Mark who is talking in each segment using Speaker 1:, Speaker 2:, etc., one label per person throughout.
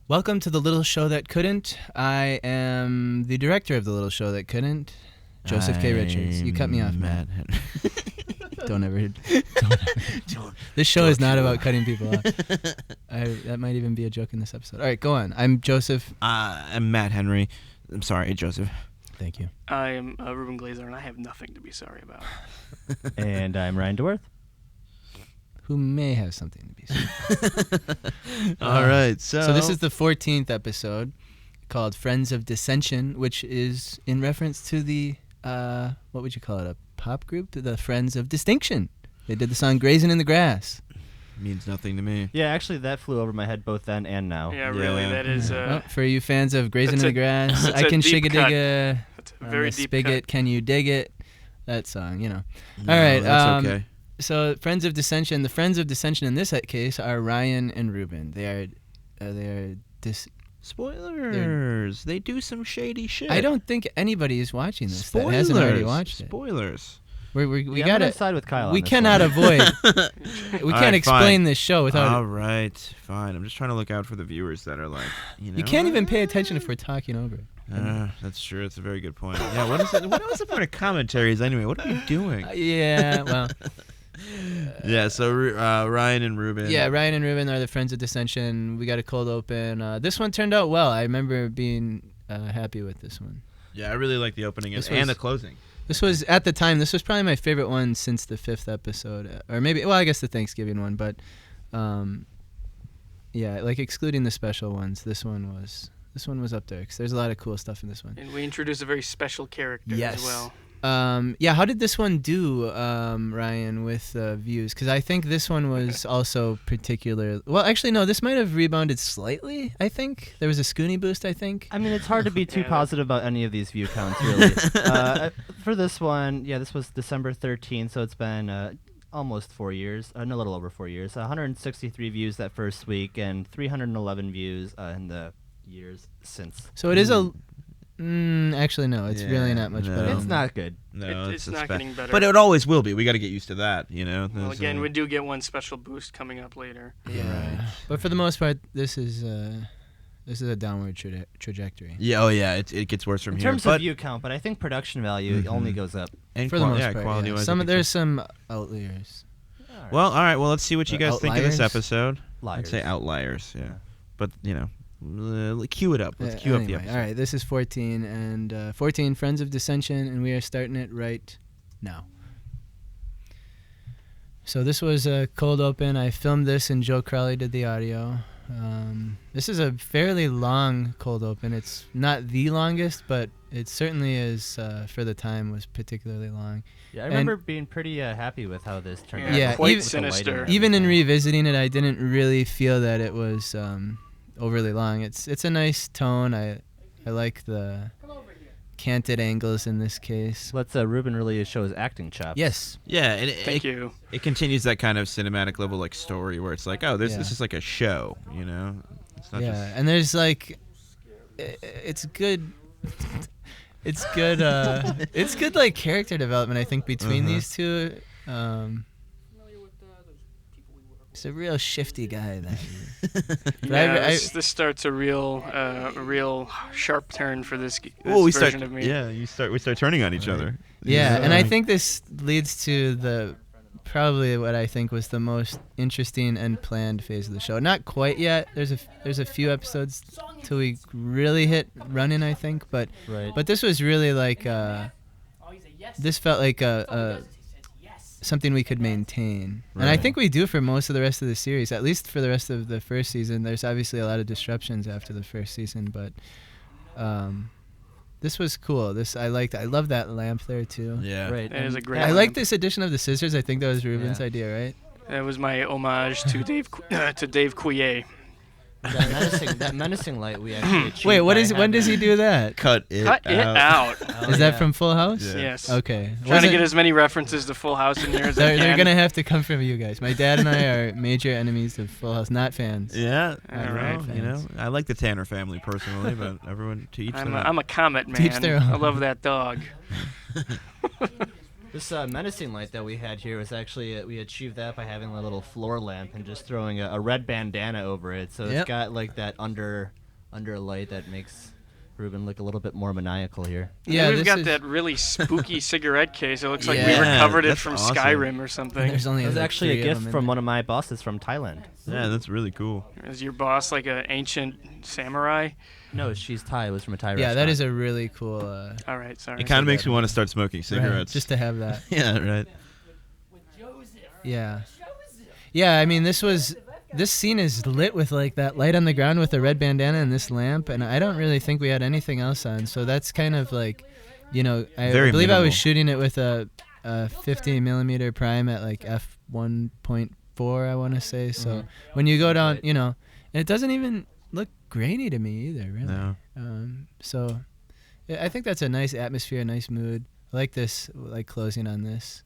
Speaker 1: Welcome to The Little Show That Couldn't. I am the director of The Little Show That Couldn't, Jozef K. Richards. You cut me off,
Speaker 2: Matt.
Speaker 1: Don't ever. This show is not about cutting people off. That might even be a joke in this episode. All right, go on. I'm Joseph.
Speaker 2: I'm Matt Henry. I'm sorry, Joseph.
Speaker 1: Thank you.
Speaker 3: I am Reuben Glaser, and I have nothing to be sorry about.
Speaker 4: And I'm Ryan Dewerth.
Speaker 1: Who may have something to be said.
Speaker 2: All right, so
Speaker 1: this is the 14th episode called Friends of Dissension, which is in reference to the, what would you call it, a pop group? The Friends of Distinction. They did the song Grazing in the Grass.
Speaker 2: means nothing to me.
Speaker 4: Yeah, actually, that flew over my head both then and now.
Speaker 3: Yeah, really, that is...
Speaker 1: for you fans of Grazing in the Grass, I can shig-a-dig-a on
Speaker 3: very
Speaker 1: the
Speaker 3: deep
Speaker 1: spigot,
Speaker 3: cut.
Speaker 1: Can you dig it? That song, you know.
Speaker 2: No,
Speaker 1: All right.
Speaker 2: that's okay.
Speaker 1: So Friends of Dissension. The Friends of Dissension in this case are Ryan and Reuben. They are
Speaker 2: Spoilers. They do some shady shit.
Speaker 1: I don't think anybody is watching this
Speaker 2: Spoilers.
Speaker 1: that hasn't already watched it.
Speaker 2: Spoilers.
Speaker 1: We
Speaker 4: I'm
Speaker 1: gotta
Speaker 4: gonna side with Kyle.
Speaker 1: We
Speaker 4: on this
Speaker 1: cannot
Speaker 4: one.
Speaker 1: avoid. We
Speaker 2: All
Speaker 1: can't
Speaker 2: right,
Speaker 1: explain
Speaker 2: fine.
Speaker 1: this show without.
Speaker 2: All right, fine. I'm just trying to look out for the viewers that are like, you know.
Speaker 1: You can't even pay attention if we're talking over it.
Speaker 2: That's true. It's a very good point. Yeah. What is it? What was the point of commentaries anyway? What are we doing?
Speaker 1: Yeah. Well.
Speaker 2: Yeah. So Ryan and Reuben.
Speaker 1: Yeah, Ryan and Reuben are the Friends of Dissension. We got a cold open. This one turned out well. I remember being happy with this one.
Speaker 2: Yeah, I really like the opening
Speaker 1: This
Speaker 2: and
Speaker 1: was-
Speaker 2: the closing.
Speaker 1: This was, at the time, this was probably my favorite one since the 5th episode. Or maybe, well, I guess the Thanksgiving one. But, yeah, like excluding the special ones, this one was up there. Because there's a lot of cool stuff in this one.
Speaker 3: And we introduced a very special character as well.
Speaker 1: Yeah, how did this one do, Ryan, with views? Because I think this one was also particular. Well, actually, no, this might have rebounded slightly, I think. There was a Scoonie boost, I think.
Speaker 4: I mean, it's hard to be too
Speaker 3: Yeah.
Speaker 4: positive about any of these view counts, really. For this one, yeah, this was December 13th, so it's been almost 4 years, a little over 4 years. 163 views that first week, and 311 views in the years since.
Speaker 1: So it is a... actually, no, it's really
Speaker 2: Yeah,
Speaker 1: not much
Speaker 2: no.
Speaker 1: better.
Speaker 4: It's not good.
Speaker 2: No,
Speaker 3: It's not getting better.
Speaker 2: But it always will be. We got to get used to that, you know.
Speaker 3: Well,
Speaker 2: There's,
Speaker 3: again, we do get one special boost coming up later.
Speaker 1: Yeah.
Speaker 2: Right.
Speaker 1: But for the most part, this is a downward trajectory.
Speaker 2: Yeah. Oh, yeah. It gets worse from
Speaker 4: In
Speaker 2: here.
Speaker 4: terms
Speaker 2: but
Speaker 4: of view count, but I think production value only goes up.
Speaker 2: and
Speaker 1: For the most
Speaker 2: yeah,
Speaker 1: part,
Speaker 2: quality
Speaker 1: yeah.
Speaker 2: wise.
Speaker 1: There's some outliers.
Speaker 2: Well, all right. Well, let's see what you guys think of this
Speaker 1: Outliers?
Speaker 2: episode.
Speaker 4: Liars.
Speaker 2: I'd say outliers. Yeah. But you know, cue it up. Let's cue up the
Speaker 1: Anyway,
Speaker 2: episode.
Speaker 1: all right, this is 14 and 14 Friends of Dissension, and we are starting it right now. So this was a cold open. I filmed this, and Joe Crowley did the audio. This is a fairly long cold open. It's not the longest, but it certainly is, for the time, was particularly long.
Speaker 4: Yeah, I remember being pretty happy with how this turned out.
Speaker 1: Yeah,
Speaker 3: quite
Speaker 1: even-
Speaker 4: With the lighting and
Speaker 3: sinister.
Speaker 1: Even in
Speaker 4: everything.
Speaker 1: revisiting it, I didn't really feel that it was overly long. It's a nice tone. I like the canted angles in this case.
Speaker 4: Let's Reuben really show his acting chops.
Speaker 1: Yes.
Speaker 2: Yeah, and
Speaker 3: Thank you.
Speaker 2: It continues that kind of cinematic level like story where it's like, oh, this
Speaker 1: Yeah.
Speaker 2: is like a show, you know. It's not
Speaker 1: Yeah,
Speaker 2: just
Speaker 1: and there's like, it's good. It's good. It's good like character development. I think between these two. He's a real shifty guy. But
Speaker 3: Yeah, this starts a real sharp turn for this
Speaker 2: we
Speaker 3: version
Speaker 2: start.
Speaker 3: of me.
Speaker 2: Yeah, we start turning on each other.
Speaker 1: Yeah, and I think this leads to the probably what I think was the most interesting and planned phase of the show. Not quite yet. There's a few episodes till we really hit running, I think. But this was really like this felt like a something we could maintain, and I
Speaker 2: Right.
Speaker 1: think we do for most of the rest of the series. At least for the rest of the first season. There's obviously a lot of disruptions after the first season, but this was cool. I liked. I love that lamp there too.
Speaker 2: Yeah.
Speaker 4: Right.
Speaker 3: That is a
Speaker 4: and
Speaker 3: great
Speaker 1: I
Speaker 3: lamp.
Speaker 1: like this addition of the scissors. I think that was Ruben's
Speaker 4: Yeah.
Speaker 1: idea, right?
Speaker 3: That was my homage to Dave Coulier.
Speaker 4: That menacing light we actually achieved.
Speaker 1: Wait,
Speaker 4: by
Speaker 1: when does he
Speaker 4: having-
Speaker 1: do that?
Speaker 2: Cut it
Speaker 3: Cut it out.
Speaker 4: Oh,
Speaker 1: Is that
Speaker 4: yeah.
Speaker 1: from Full House?
Speaker 2: Yeah.
Speaker 3: Yes.
Speaker 1: Okay.
Speaker 3: Trying to
Speaker 1: Wasn't-
Speaker 3: get as many references to Full House in here as I
Speaker 1: They're
Speaker 3: can.
Speaker 1: gonna have to come from you guys. My dad and I are major enemies of Full House, not fans.
Speaker 2: Yeah.
Speaker 3: All right.
Speaker 2: You know, I like the Tanner family personally, but everyone to each their own.
Speaker 3: I'm a comet
Speaker 1: Teach
Speaker 3: man.
Speaker 1: their own.
Speaker 3: I love that dog.
Speaker 4: This menacing light that we had here was actually, we achieved that by having a little floor lamp and just throwing a red bandana over it. So it's got like that under light that makes Reuben look a little bit more maniacal here.
Speaker 3: Yeah, we've got that really spooky cigarette case. It looks like we recovered it from
Speaker 2: awesome.
Speaker 3: Skyrim or something.
Speaker 1: There's only
Speaker 4: It was
Speaker 1: like
Speaker 4: actually
Speaker 1: 3
Speaker 4: a
Speaker 1: of
Speaker 4: gift
Speaker 1: them
Speaker 4: from
Speaker 1: in
Speaker 4: one of my bosses from Thailand.
Speaker 2: Yeah, that's really cool.
Speaker 3: Is your boss like an ancient samurai?
Speaker 4: No, she's Thai. It was from a Thai
Speaker 1: there. Yeah,
Speaker 4: restaurant.
Speaker 1: that is a really cool.
Speaker 3: All right, sorry.
Speaker 2: It kind of makes me want to start smoking cigarettes.
Speaker 1: Right, just to have that.
Speaker 2: Yeah, right.
Speaker 1: Yeah. Yeah, I mean, this scene is lit with like that light on the ground with the red bandana and this lamp, and I don't really think we had anything else on, so that's kind of like, I
Speaker 2: Very
Speaker 1: believe I
Speaker 2: minimal.
Speaker 1: was shooting it with a 50 millimeter prime at like f1.4, I want to say. So when you go down, and it doesn't even look grainy to me either, really.
Speaker 2: No.
Speaker 1: So I think that's a nice atmosphere, nice mood. I like this, like closing on this.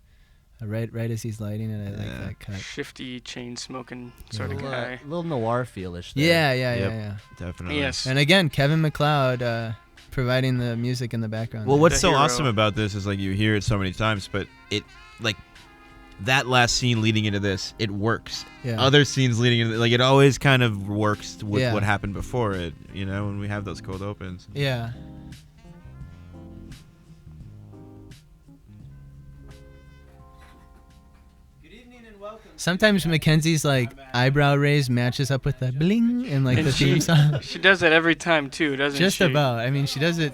Speaker 1: Right as he's lighting it, I like that cut.
Speaker 3: Shifty, chain smoking sort of guy.
Speaker 4: A little noir feelish there.
Speaker 1: Yeah.
Speaker 2: Definitely.
Speaker 3: Yes.
Speaker 1: And again, Kevin MacLeod providing the music in the background.
Speaker 2: Well,
Speaker 1: there.
Speaker 2: what's
Speaker 3: The
Speaker 2: so
Speaker 3: hero.
Speaker 2: awesome about this is like you hear it so many times, but it like that last scene leading into this, it works.
Speaker 1: Yeah.
Speaker 2: Other scenes leading into like it always kind of works with
Speaker 1: Yeah.
Speaker 2: what happened before it. When we have those cold opens.
Speaker 1: Yeah. Sometimes Mackenzie's like eyebrow raise matches up with the bling and like
Speaker 3: And
Speaker 1: the theme song.
Speaker 3: She does that every time too, doesn't
Speaker 1: Just
Speaker 3: she?
Speaker 1: about. I mean, she does it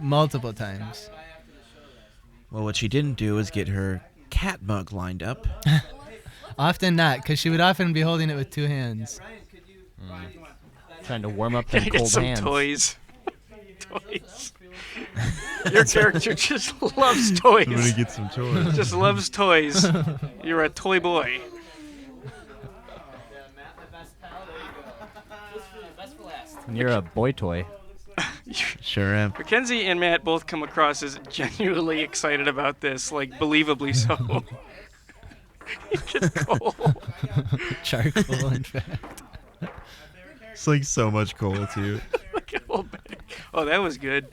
Speaker 1: multiple times.
Speaker 2: Well, what she didn't do is get her cat mug lined up.
Speaker 1: Often not, because she would often be holding it with 2 hands.
Speaker 4: Trying to warm up them
Speaker 3: Can I get
Speaker 4: cold
Speaker 3: some
Speaker 4: hands.
Speaker 3: toys? Toys. Your character just loves toys.
Speaker 2: get some toys.
Speaker 3: Just loves toys. You're a toy boy.
Speaker 4: And you're a boy toy.
Speaker 2: Sure am.
Speaker 3: Mackenzie and Matt both come across as genuinely excited about this, like believably so. It gets cold.
Speaker 1: Charcoal, in fact.
Speaker 2: It's like so much coal too.
Speaker 3: Like a whole bag. Oh, that was good.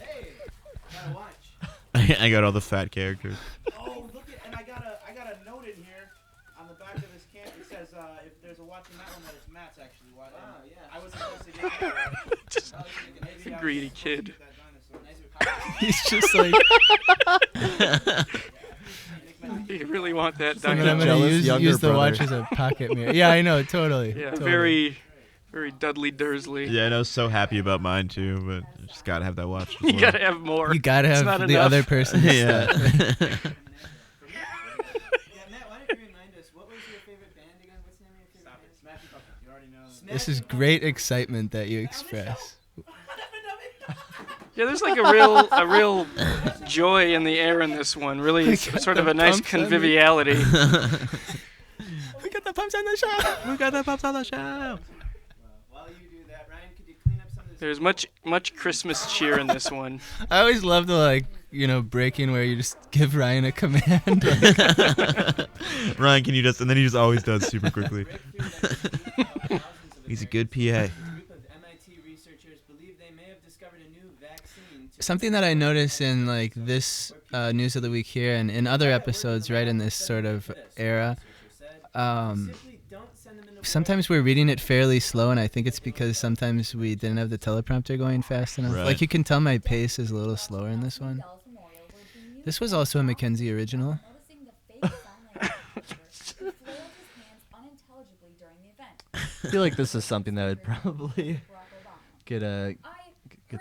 Speaker 2: I got all the fat characters.
Speaker 5: Oh, look at, and I got a note in here on the back of this can. It says if there's a watching that one, that it's Matt's actually. I was investigating.
Speaker 3: Just a greedy kid.
Speaker 1: He's just like,
Speaker 3: You really want that
Speaker 1: I'm
Speaker 3: dinosaur.
Speaker 1: gonna
Speaker 4: Jealous younger
Speaker 1: use the
Speaker 4: brother.
Speaker 1: watch as a pocket mirror. Yeah, I know, totally.
Speaker 3: Yeah,
Speaker 1: totally.
Speaker 3: very Dudley Dursley.
Speaker 2: Yeah, and I was so happy about mine too, but I just gotta have that watch. as
Speaker 3: You
Speaker 2: well.
Speaker 3: gotta have more.
Speaker 1: You gotta
Speaker 3: It's
Speaker 1: have
Speaker 3: not
Speaker 1: the
Speaker 3: enough.
Speaker 1: other person's
Speaker 2: Yeah.
Speaker 1: stuff.
Speaker 5: Yeah, Matt, why don't you remind us, what was your favorite band again? What's the name of your favorite band? Smashing Pumpkins. You already know.
Speaker 1: This is great excitement that you express.
Speaker 3: Yeah, there's like a real joy in the air in this one. Really, it's sort of a nice
Speaker 1: pumps on me.
Speaker 3: conviviality.
Speaker 1: We got the pumps on the show.
Speaker 2: We got the pops on the show.
Speaker 5: While you do that, Ryan, could you clean up some of this?
Speaker 3: There's much Christmas cheer in this one.
Speaker 1: I always love the breaking where you just give Ryan a command.
Speaker 2: Ryan, can you just? And then he just always does super quickly. He's a good PA.
Speaker 5: group of MIT researchers believe they may have discovered a new vaccine to
Speaker 1: Something that I notice in like this news of the week here and in other episodes right in this sort of era,
Speaker 5: simply don't send them into
Speaker 1: sometimes we're reading it fairly slow, and I think it's because sometimes we didn't have the teleprompter going fast enough.
Speaker 2: Right.
Speaker 1: Like you can tell my pace is a little slower in this one. This was also a Mackenzie original.
Speaker 4: I feel like this is something that would probably get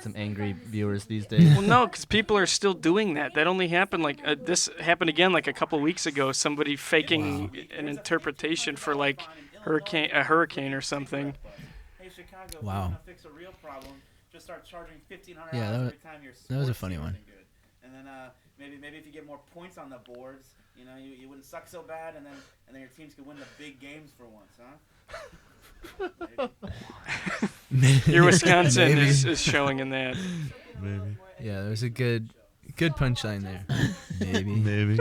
Speaker 4: some angry viewers these days.
Speaker 3: Well, no, because people are still doing that. That only happened this happened again like a couple weeks ago. Somebody faking an interpretation for like a hurricane or something.
Speaker 5: Hey, Chicago, if
Speaker 1: Wow.
Speaker 5: you want to fix a real problem, just start charging $1,500
Speaker 1: Yeah,
Speaker 5: every time your
Speaker 1: that was a
Speaker 5: sports
Speaker 1: funny
Speaker 5: team
Speaker 1: one.
Speaker 5: isn't good. And then maybe if you get more points on the boards, you wouldn't suck so bad, and then your teams could win the big games for once, huh?
Speaker 3: Your Wisconsin
Speaker 1: Maybe.
Speaker 3: is showing in that.
Speaker 2: Maybe.
Speaker 1: Yeah, there's a good punchline there. Maybe.
Speaker 2: Maybe.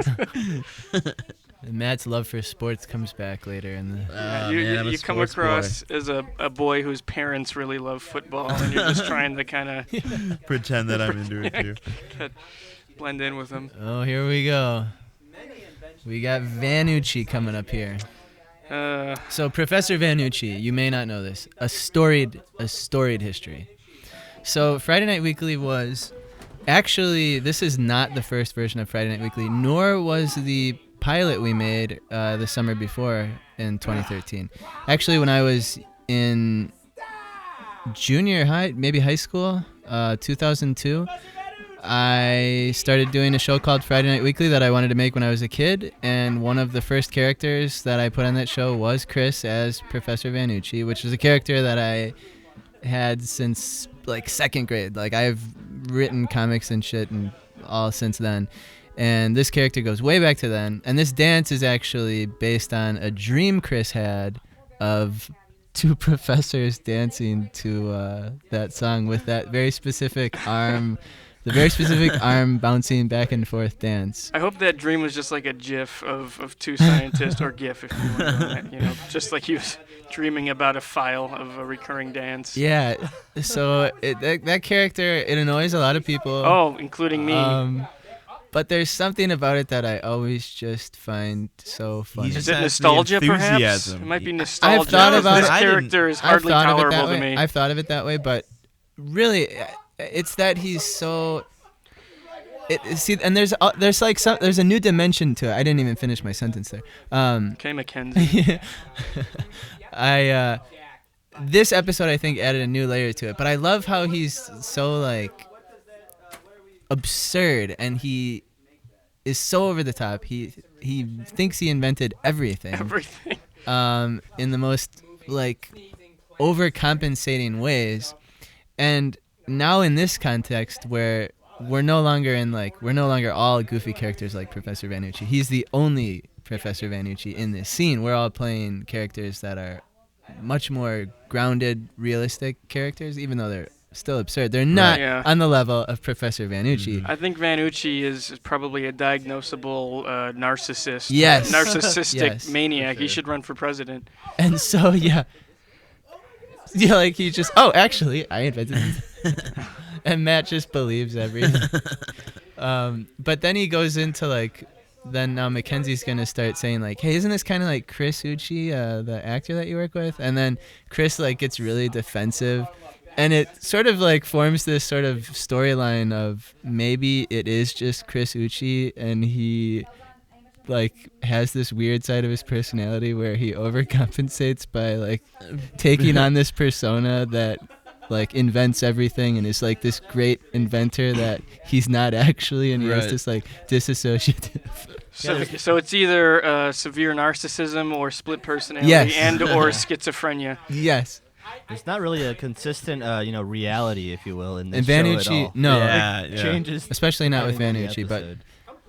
Speaker 1: And Matt's love for sports comes back later in the.
Speaker 3: You come across as a boy whose parents really love football, and you're just trying to kind of
Speaker 2: Pretend that I'm into it too.
Speaker 3: blend in with them.
Speaker 1: Oh, here we go. We got Vanucci coming up here. So Professor Vanucci, you may not know this, a storied history. So Friday Night Weekly was actually, this is not the first version of Friday Night Weekly, nor was the pilot we made the summer before in 2013. Actually, when I was in junior high, maybe high school, 2002, I started doing a show called Friday Night Weekly that I wanted to make when I was a kid, and one of the first characters that I put on that show was Chris as Professor Vanucci, which is a character that I had since like second grade. Like I've written comics and shit and all since then, and this character goes way back to then. And this dance is actually based on a dream Chris had of two professors dancing to that song with that very specific arm. The very specific arm bouncing back and forth dance.
Speaker 3: I hope that dream was just like a GIF of two scientists, or GIF if you want to know that, just like he was dreaming about a file of a recurring dance.
Speaker 1: Yeah, so that character, it annoys a lot of people.
Speaker 3: Oh, including me.
Speaker 1: But there's something about it that I always just find so funny.
Speaker 3: Is it nostalgia, perhaps?
Speaker 2: Enthusiasm.
Speaker 3: It might be nostalgia.
Speaker 1: I've thought about
Speaker 3: this
Speaker 1: it.
Speaker 3: character is hardly tolerable to me.
Speaker 1: I've thought of it that way, but really, it's that he's so. And there's a new dimension to it. I didn't even finish my sentence there.
Speaker 3: Okay, Mackenzie.
Speaker 1: This episode I think added a new layer to it, but I love how he's so like absurd, and he is so over the top. He thinks he invented everything. In the most like overcompensating ways, and now in this context where we're no longer all goofy characters like Professor Vanucci. He's the only Professor Vanucci in this scene. We're all playing characters that are much more grounded, realistic characters, even though they're still absurd. They're not on the level of Professor Vanucci.
Speaker 3: I think Vanucci is probably a diagnosable narcissist.
Speaker 1: Yes.
Speaker 3: Narcissistic maniac.
Speaker 4: Sure.
Speaker 3: He should run for president.
Speaker 1: And so, yeah, like he just, actually, I invented it. And Matt just believes everything. But then he goes into then now Mackenzie's going to start saying hey, isn't this kind of like Chris Ucci, the actor that you work with? And then Chris gets really defensive. And it sort of forms this sort of storyline of maybe it is just Chris Ucci, and he has this weird side of his personality where he overcompensates by taking on this persona that invents everything and is this great inventor that he's not actually, and he has this disassociative.
Speaker 3: So it's either severe narcissism or split personality, and or schizophrenia.
Speaker 1: Yes.
Speaker 4: There's not really a consistent, reality, if you will, in this
Speaker 1: and
Speaker 4: Vanucci,
Speaker 1: show at all. No,
Speaker 4: it changes.
Speaker 1: Especially not with Vanucci, but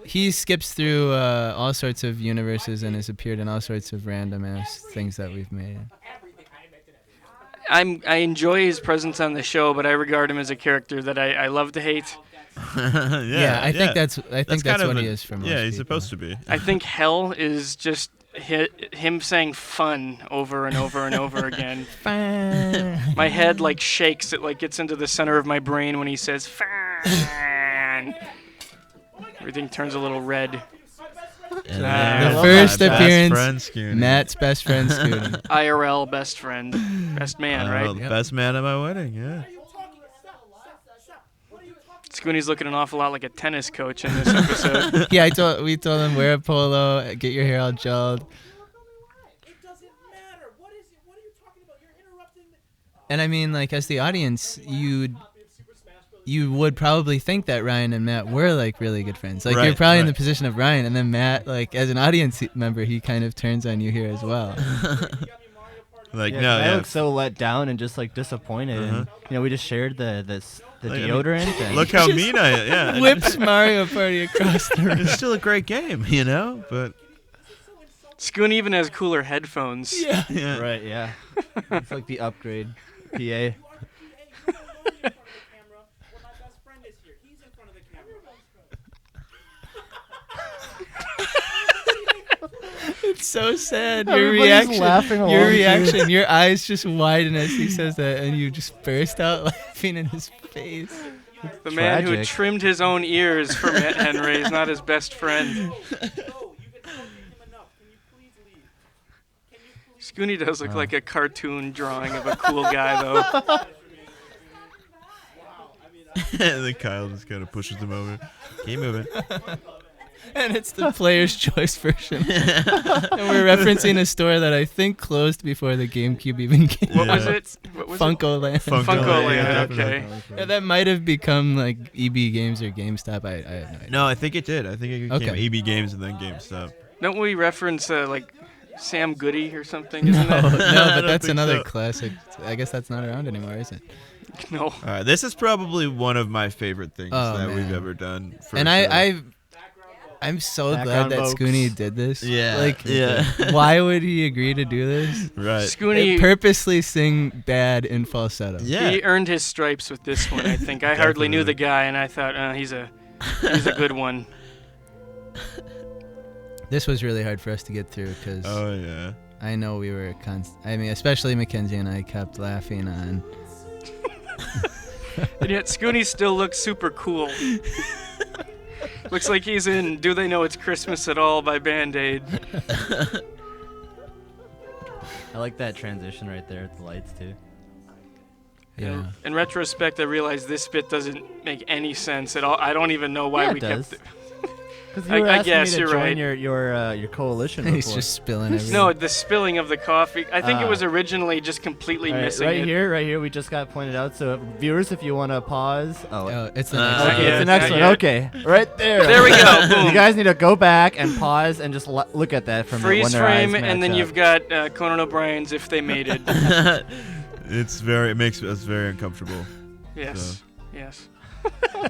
Speaker 1: he skips through all sorts of universes and has appeared in all sorts of random ass things that we've made.
Speaker 3: I enjoy his presence on the show, but I regard him as a character that I love to hate.
Speaker 1: I think that's what he is for most
Speaker 2: he's
Speaker 1: people.
Speaker 2: supposed to be.
Speaker 3: I think hell is just him saying fun over and over and over again. My head shakes. It gets into the center of my brain when he says fun. Everything turns a little red.
Speaker 1: The first appearance, Matt's best friend, Scooty.
Speaker 3: IRL best friend. Best man, right?
Speaker 2: The best man at my wedding, yeah.
Speaker 3: Scooty's looking an awful lot like a tennis coach in this episode.
Speaker 1: Yeah, we told him wear a polo, get your hair all gelled.
Speaker 5: It doesn't matter. What are you talking about? You're interrupting me.
Speaker 1: And I mean, as the audience, you would probably think that Ryan and Matt were really good friends. You're probably in the position of Ryan, and then Matt, as an audience member, he kind of turns on you here as well.
Speaker 4: I look so let down and just disappointed. And we just shared the deodorant. And
Speaker 2: look how mean I am. Yeah.
Speaker 1: Whips Mario Party across the room.
Speaker 2: It's still a great game, but
Speaker 3: Scoon even has cooler headphones.
Speaker 1: Yeah.
Speaker 4: Right. Yeah. It's the upgrade. PA.
Speaker 1: It's so sad.
Speaker 4: Everybody's laughing along,
Speaker 1: your reaction, your eyes just widen as he says that, and you just burst out laughing in his face.
Speaker 3: The man who trimmed his own ears for Matt Henry is not his best friend. Scooney does look like a cartoon drawing of a cool guy, though.
Speaker 2: And then Kyle just kind of pushes him over. Keep moving.
Speaker 1: And it's the player's choice version. And we're referencing a store that I think closed before the GameCube even came
Speaker 3: What
Speaker 1: out.
Speaker 3: was it? What was
Speaker 1: Funko Land.
Speaker 3: Funko Land,
Speaker 2: yeah,
Speaker 3: okay.
Speaker 1: Yeah, that might have become like EB Games or GameStop. I have no idea.
Speaker 2: No, I think it did. I think it became
Speaker 1: Okay.
Speaker 2: EB Games and then GameStop.
Speaker 3: Don't we reference like Sam Goody or something?
Speaker 1: No,
Speaker 3: Isn't that?
Speaker 1: no,
Speaker 2: I
Speaker 1: but
Speaker 2: don't
Speaker 1: that's
Speaker 2: think
Speaker 1: another
Speaker 2: so.
Speaker 1: classic. I guess that's not around anymore, is it?
Speaker 3: No.
Speaker 2: This is probably one of my favorite things
Speaker 1: Oh,
Speaker 2: that we've
Speaker 1: man.
Speaker 2: ever done. For
Speaker 1: And
Speaker 2: a show.
Speaker 1: I'm so
Speaker 4: Background
Speaker 1: glad that
Speaker 4: vocals.
Speaker 1: Scooney did this.
Speaker 2: Yeah,
Speaker 1: Like,
Speaker 2: yeah.
Speaker 1: why would he agree to do this?
Speaker 2: Right.
Speaker 3: Scooney,
Speaker 1: Purposely sing bad in falsetto.
Speaker 2: Yeah.
Speaker 3: he earned his stripes with this one, I think. I hardly knew the guy, and I thought, he's a good one.
Speaker 1: This was really hard for us to get through because
Speaker 2: Oh yeah.
Speaker 1: I know we were I mean, especially Mackenzie and I kept laughing on.
Speaker 3: And yet Scooney still looks super cool. Looks like he's in Do They Know It's Christmas at All by Band-Aid.
Speaker 4: I like that transition right there at the lights too.
Speaker 1: Yeah.
Speaker 3: In retrospect, I realized this bit doesn't make any sense at all. I don't even know why
Speaker 4: Yeah,
Speaker 3: we
Speaker 4: it does.
Speaker 3: kept it.
Speaker 4: Because
Speaker 3: I-
Speaker 4: you were
Speaker 3: I
Speaker 4: asking
Speaker 3: guess
Speaker 4: me to
Speaker 3: you're
Speaker 4: join
Speaker 3: right.
Speaker 4: your coalition before.
Speaker 1: He's just spilling everything.
Speaker 3: No, the spilling of the coffee. I think it
Speaker 4: Ah.
Speaker 3: was originally just completely
Speaker 4: All right,
Speaker 3: missing it.
Speaker 4: right here, we just got pointed out. So viewers, if you want to pause.
Speaker 1: Oh, it's the
Speaker 2: Uh,
Speaker 1: next
Speaker 4: Okay,
Speaker 1: one.
Speaker 3: yeah,
Speaker 4: it's the next
Speaker 3: not
Speaker 4: one.
Speaker 3: yet.
Speaker 4: Okay, right there.
Speaker 3: There we go. Boom.
Speaker 4: You guys need to go back and pause and just look at that from
Speaker 3: Freeze
Speaker 4: when their eyes
Speaker 3: frame, and then
Speaker 4: match
Speaker 3: you've got Conan O'Brien's If They Made It.
Speaker 2: It makes us very uncomfortable.
Speaker 3: Yes, yes.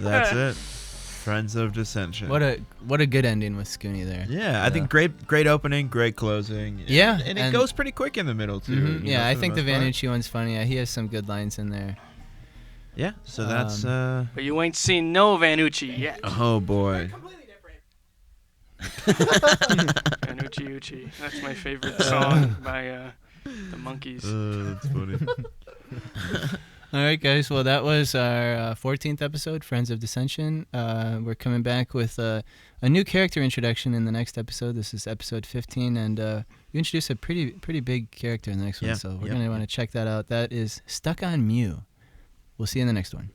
Speaker 2: That's it. Friends of Dissension.
Speaker 1: What a good ending with Scooney there.
Speaker 2: Yeah, I think great opening, great closing.
Speaker 1: Yeah,
Speaker 2: and it
Speaker 1: and-
Speaker 2: goes pretty quick in the middle too.
Speaker 1: Mhm,
Speaker 2: you
Speaker 1: yeah,
Speaker 2: know,
Speaker 1: I
Speaker 2: for
Speaker 1: think the
Speaker 2: most part.
Speaker 1: Vanucci one's funny. Yeah, he has some good lines in there.
Speaker 2: Yeah, so that's
Speaker 3: But you ain't seen no Vanucci yet.
Speaker 2: oh boy.
Speaker 3: Vanucci Ucci. That's my favorite song by the Monkees.
Speaker 2: That's funny.
Speaker 1: All right, guys. Well, that was our 14th episode, Friends of Dissension. We're coming back with a new character introduction in the next episode. This is episode 15, and we introduce a pretty big character in the next
Speaker 2: Yeah,
Speaker 1: one. So we're
Speaker 2: yep,
Speaker 1: going to want to check that out. That is Stuck on Mew. We'll see you in the next one.